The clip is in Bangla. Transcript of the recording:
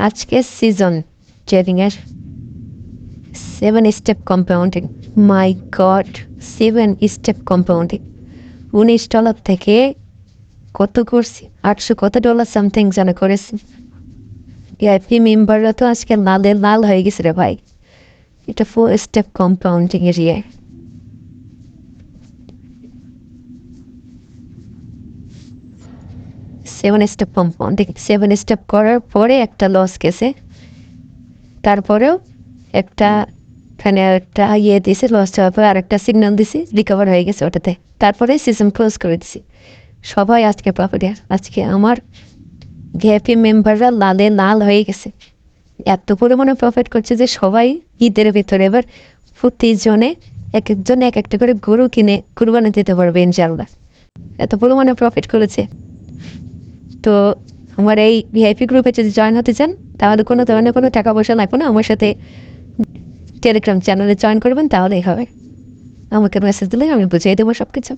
আজকে সিজন ট্রেডিংয়ের 7 স্টেপ কম্পাউন্ডিং। মাই গড, 7 স্টেপ কম্পাউন্ডিং। $19 থেকে কত করছি, 800 কত ডলার সামথিং যেন করেছি। ভিআইপি মেম্বাররা তো আজকে লালে লাল হয়ে গেছে রে ভাই। এটা 4 স্টেপ কম্পাউন্ডিং এর ইয়ে। সেভেন স্টেপ কম্পাউন্ডিং, 7 স্টেপ করার পরে একটা লস গেছে, তারপরেও একটা একটা ইয়ে দিয়েছে, লস হওয়ার পরে আর একটা সিগন্যাল দিছি, রিকভার হয়ে গেছে ওটাতে। তারপরে সিজন ক্লোজ করে দিছি। সবাই আজকে প্রফিটে। আজকে আমার ভিআইপি মেম্বাররা লালে লাল হয়ে গেছে, এত পরিমাণে প্রফিট করছে যে সবাই ঈদের ভিতরে এবার প্রতিজনে একজন এক একটা করে গরু কিনে কুরবানি দিতে পারবে ইনশাআল্লাহ। এত পরিমাণে প্রফিট করেছে। তো আমার এই ভিআইপি গ্রুপে যদি জয়েন হতে চান তাহলে কোনো ধরনের কোনো টাকা পয়সা লাগবে না, আমার সাথে টেলিগ্রাম চ্যানেলে জয়েন করবেন তাহলেই হবে। আমাকে মেসেজ দিলে আমি বুঝিয়ে দেবো সব কিছু।